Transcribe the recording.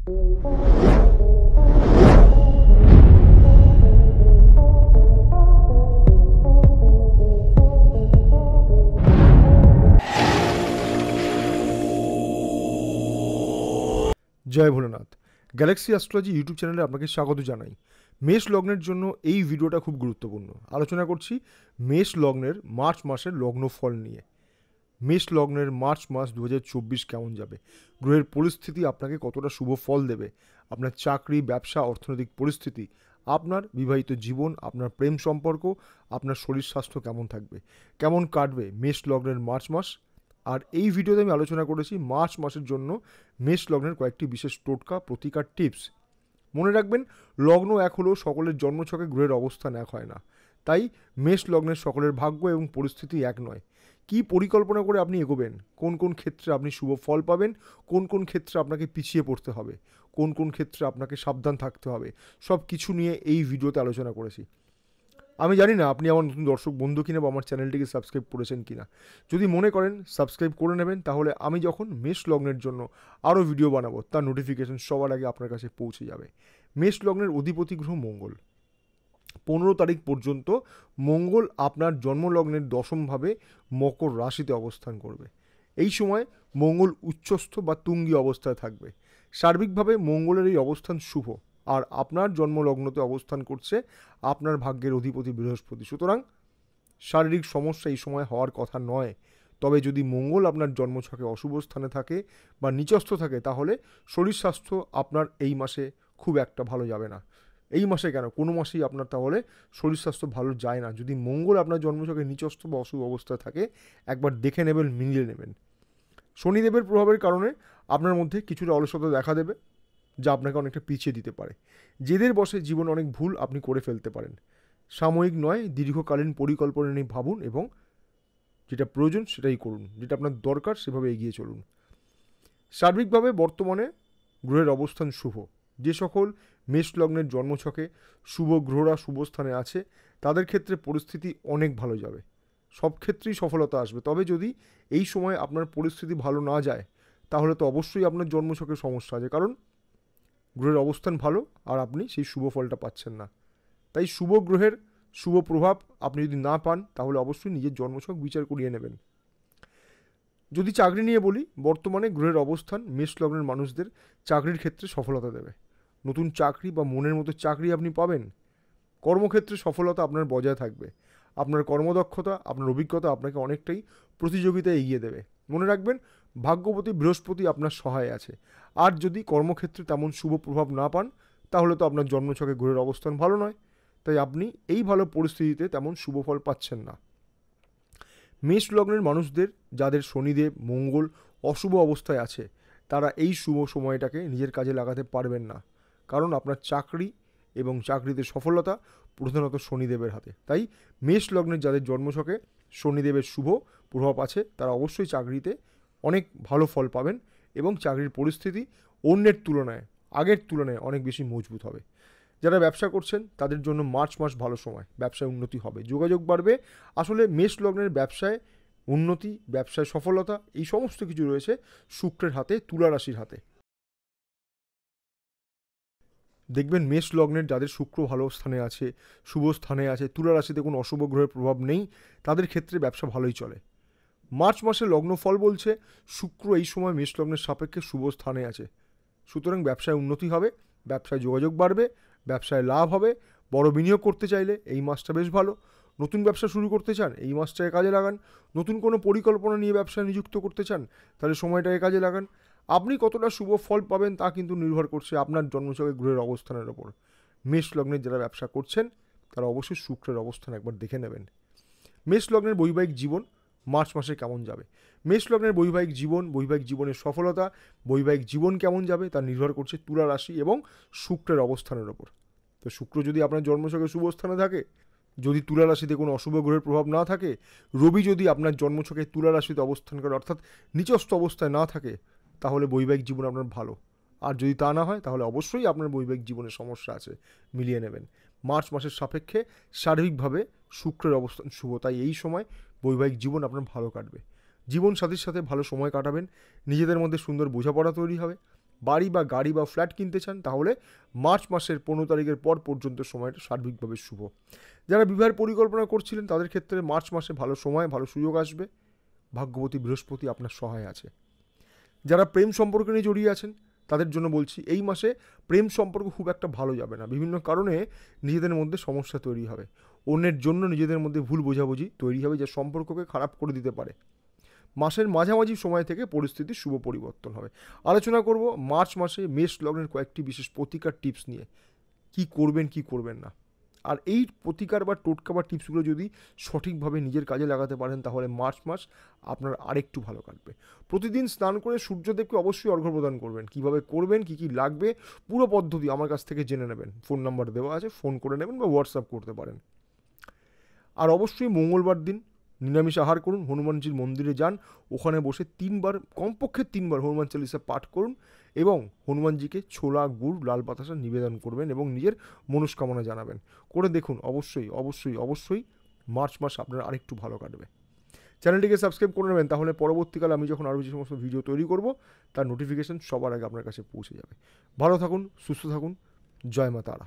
জয় Bholenath. Galaxy astrology YouTube চ্যানেলে আপনাকে স্বাগত জানাই। মেষ লগ্নের জন্য এই ভিডিওটা খুব গুরুত্বপূর্ণ। আলোচনা করছি মেষ লগ্নের মার্চ মাসের লগ্নফল নিয়ে। মেষ লগ্নের মার্চ মাস 2024 কেমন যাবে, গ্রহের পরিস্থিতি আপনাকে কতটা শুভ ফল দেবে, আপনার চাকরি, ব্যবসা, অর্থনৈতিক পরিস্থিতি, আপনার বিবাহিত জীবন, আপনার প্রেম সম্পর্ক, আপনার শরীর স্বাস্থ্য কেমন থাকবে, কেমন কাটবে মেষ লগ্নের মার্চ মাস। আর এই ভিডিওতে আমি আলোচনা করেছি মার্চ মাসের জন্য মেষ লগ্নের কয়েকটি বিশেষ টোটকা, প্রতিকার, টিপস। মনে রাখবেন, লগ্ন এক হলেও সকলের জন্মছকে গ্রহের অবস্থান এক হয় না। তাই মেষ লগ্নের সকলের ভাগ্য এবং পরিস্থিতি এক নয়। কি পরিকল্পনা করে আপনি এগোবেন, কোন কোন ক্ষেত্রে আপনি শুভ ফল পাবেন, কোন কোন ক্ষেত্রে আপনাকে পিছিয়ে পড়তে হবে, কোন কোন ক্ষেত্রে আপনাকে সাবধান থাকতে হবে, সব কিছু নিয়ে এই ভিডিওতে আলোচনা করেছি। আমি জানি না আপনি আমার নতুন দর্শক বন্ধু কিনা বা আমার চ্যানেলটিকে সাবস্ক্রাইব করেছেন কিনা। যদি মনে করেন সাবস্ক্রাইব করে নেবেন, তাহলে আমি যখন মেষ লগ্নের জন্য আরও ভিডিও বানাবো তার নোটিফিকেশন সবার আগে আপনার কাছে পৌঁছে যাবে। মেষ লগ্নের অধিপতি গ্রহ মঙ্গল। 15 তারিখ পর্যন্ত মঙ্গল আপনার জন্মলগ্নের দশমভাবে মকর রাশিতে অবস্থান করবে। এই সময় মঙ্গল উচ্চস্থ বা তুঙ্গী অবস্থায় থাকবে। সার্বিকভাবে মঙ্গলের এই অবস্থান শুভ, আর আপনার জন্মলগ্নতে অবস্থান করছে আপনার ভাগ্যের অধিপতি বৃহস্পতি। সুতরাং শারীরিক সমস্যা এই সময় হওয়ার কথা নয়। তবে যদি মঙ্গল আপনার জন্মছকে অশুভ স্থানে থাকে বা নিচস্থ থাকে, তাহলে শরীর স্বাস্থ্য আপনার এই মাসে খুব একটা ভালো যাবে না। এই মাসে কেন, কোনো মাসেই আপনার তাহলে শরীর স্বাস্থ্য ভালো যায় না। যদি মঙ্গল আপনার জন্মছকে নিচস্থ বা অশুভ অবস্থায় থাকে, একবার দেখে নেবেন, মিলিয়ে নেবেন। শনিদেবের প্রভাবের কারণে আপনার মধ্যে কিছুটা অলসতা দেখা দেবে, যা আপনাকে অনেকটা পিছিয়ে দিতে পারে। জেদের বসে জীবন অনেক ভুল আপনি করে ফেলতে পারেন। সাময়িক নয়, দীর্ঘকালীন পরিকল্পনা নিয়ে ভাবুন এবং যেটা প্রয়োজন সেটাই করুন, যেটা আপনার দরকার সেভাবে এগিয়ে চলুন। সার্বিকভাবে বর্তমানে গ্রহের অবস্থান শুভ। যে সকল মেষ লগ্নের জন্মছকে শুভ গ্রহরা শুভ স্থানে আছে, তাদের ক্ষেত্রে পরিস্থিতি অনেক ভালো যাবে, সব ক্ষেত্রেই সফলতা আসবে। তবে যদি এই সময় আপনার পরিস্থিতি ভালো না যায়, তাহলে তো অবশ্যই আপনার জন্মছকে সমস্যা আছে, কারণ গ্রহের অবস্থান ভালো আর আপনি সেই শুভ ফলটা পাচ্ছেন না। তাই শুভ গ্রহের শুভ প্রভাব আপনি যদি না পান, তাহলে অবশ্যই নিজের জন্মছক বিচার করিয়ে নেবেন। যদি চাকরি নিয়ে বলি, বর্তমানে গ্রহের অবস্থান মেষ লগ্নের মানুষদের চাকরির ক্ষেত্রে সফলতা দেবে। নতুন চাকরি বা মনের মতো চাকরি আপনি পাবেন। কর্মক্ষেত্রে সফলতা আপনার বজায় থাকবে। আপনার কর্মদক্ষতা, আপনার অভিজ্ঞতা আপনাকে অনেকটাই প্রতিযোগিতায় এগিয়ে দেবে। মনে রাখবেন, ভাগ্যপতি বৃহস্পতি আপনার সহায় আছে। আর যদি কর্মক্ষেত্রে তেমন শুভ প্রভাব না পান, তাহলে তো আপনার জন্মছকে গ্রহের অবস্থান ভালো নয়। তাই আপনি এই ভালো পরিস্থিতিতে তেমন শুভ ফল পাচ্ছেন না। মেষ লগ্নের মানুষদের যাদের শনিদেব, মঙ্গল অশুভ অবস্থায় আছে, তারা এই শুভ সময়টাকে নিজের কাজে লাগাতে পারবেন না, কারণ আপনার চাকরি এবং চাকরিতে সফলতা প্রধানত শনিদেবের হাতে। তাই মেষ লগ্নের যাদের জন্মছকে শনিদেবের শুভ প্রভাব আছে, তারা অবশ্যই চাকরিতে অনেক ভালো ফল পাবেন এবং চাকরির পরিস্থিতি অন্যের তুলনায়, আগের তুলনায় অনেক বেশি মজবুত হবে। যারা ব্যবসা করছেন তাদের জন্য মার্চ মাস ভালো সময়, ব্যবসায় উন্নতি হবে, যোগাযোগ বাড়বে। আসলে মেষ লগ্নের ব্যবসায় উন্নতি, ব্যবসায় সফলতা, এই সমস্ত কিছু রয়েছে শুক্রের হাতে, তুলা রাশির হাতে। দেখবেন মেষ লগ্নের যাদের শুক্র ভালো স্থানে আছে, শুভ স্থানে আছে, তুলা রাশিতে কোনো অশুভ গ্রহের প্রভাব নেই, তাদের ক্ষেত্রে ব্যবসা ভালোই চলে। মার্চ মাসে লগ্নফল বলছে শুক্র এই সময় মেষ লগ্নের সাপেক্ষে শুভ স্থানে আছে। সুতরাং ব্যবসায় উন্নতি হবে, ব্যবসায় যোগাযোগ বাড়বে, ব্যবসায় লাভ হবে। বড় বিনিয়োগ করতে চাইলে এই মাসটা বেশ ভালো। নতুন ব্যবসা শুরু করতে চান, এই মাসটাকে কাজে লাগান। নতুন কোনো পরিকল্পনা নিয়ে ব্যবসায় নিযুক্ত করতে চান, তাহলে সময়টাকে কাজে লাগান। আপনি কতটা শুভ ফল পাবেন তা কিন্তু নির্ভর করছে আপনার জন্মছকে গ্রহের অবস্থানের ওপর। মেষ লগ্নের যারা ব্যবসা করছেন, তারা অবশ্যই শুক্রের অবস্থান একবার দেখে নেবেন। মেষ লগ্নের বৈবাহিক জীবন মার্চ মাসে কেমন যাবে। মেষ লগ্নের বৈবাহিক জীবনের সফলতা, বৈবাহিক জীবন কেমন যাবে তা নির্ভর করছে তুলা রাশি এবং শুক্রের অবস্থানের ওপর। তো শুক্র যদি আপনার জন্মছকে শুভ স্থানে থাকে, যদি তুলা রাশিতে কোনো অশুভ গ্রহের প্রভাব না থাকে, রবি যদি আপনার জন্মছকে তুলা রাশিতে অবস্থান করে অর্থাৎ নিচস্থ অবস্থায় না থাকে, তাহলে বৈবাহিক জীবন আপনার ভালো। আর যদি তা না হয়, তাহলে অবশ্যই আপনার বৈবাহিক জীবনে সমস্যা আছে, মিলিয়ে নেবেন। মার্চ মাসের সাপেক্ষে সার্বিকভাবে শুক্রের অবস্থান শুভ, তাই এই সময় বৈবাহিক জীবন আপনার ভালো কাটবে। জীবন সাথীর সাথে ভালো সময় কাটাবেন, নিজেদের মধ্যে সুন্দর বোঝাপড়া তৈরি হবে, বাড়ি বা গাড়ি বা ফ্ল্যাট কিনতে চান তাহলে মার্চ মাসের 15 তারিখের পর পর্যন্ত সময়টা সার্বিকভাবে শুভ। যারা বিবাহের পরিকল্পনা করছিলেন তাদের ক্ষেত্রে মার্চ মাসে ভালো সময়, ভালো সুযোগ আসবে। ভাগ্যবতী বৃহস্পতি আপনার সহায় আছে। যারা প্রেম সম্পর্ক নিয়ে জড়িয়ে আছেন তাদের জন্য বলছি, এই মাসে প্রেম সম্পর্ক খুব একটা ভালো যাবে না। বিভিন্ন কারণে নিজেদের মধ্যে সমস্যা তৈরি হবে, অন্যের জন্য নিজেদের মধ্যে ভুল বোঝাবুঝি তৈরি হবে, যা সম্পর্ককে খারাপ করে দিতে পারে। মাসের মাঝামাঝি সময় থেকে পরিস্থিতির শুভ পরিবর্তন হবে। আলোচনা করব মার্চ মাসে মেষ লগ্নের কয়েকটি বিশেষ প্রতিকার টিপস নিয়ে, কি করবেন কি করবেন না। আর এই প্রতিকার বা টোটকা বা টিপসগুলো যদি সঠিকভাবে নিজের কাজে লাগাতে পারেন তাহলে মার্চ মাস আপনার আরেকটু ভালো কাটবে। প্রতিদিন স্নান করে সূর্যদেবকে অবশ্যই অর্ঘ্য প্রদান করবেন। কিভাবে করবেন, কি কি লাগবে, পুরো পদ্ধতি আমার কাছ থেকে জেনে নেবেন। ফোন নাম্বার দেওয়া আছে, ফোন করে নেবেন বা হোয়াটসঅ্যাপ করতে পারেন। আর অবশ্যই মঙ্গলবার দিন নিরামিষ আহার করুন, হনুমানজির মন্দিরে যান, ওখানে বসে 3 বার, কমপক্ষে 3 বার হনুমান চালিসা পাঠ করুন এবং হনুমানজিকে ছোলা, গুড়, লাল বাতাসা নিবেদন করবেন এবং নিজের মনস্কামনা জানাবেন। করে দেখুন, অবশ্যই অবশ্যই অবশ্যই মার্চ মাস আপনার আরেকটু ভালো কাটবে। চ্যানেলটিকে সাবস্ক্রাইব করে নেবেন, তাহলে পরবর্তীকালে আমি যখন আরও যে সমস্ত ভিডিও তৈরি করব তার নোটিফিকেশান সবার আগে আপনার কাছে পৌঁছে যাবে। ভালো থাকুন, সুস্থ থাকুন, জয় মা তারা।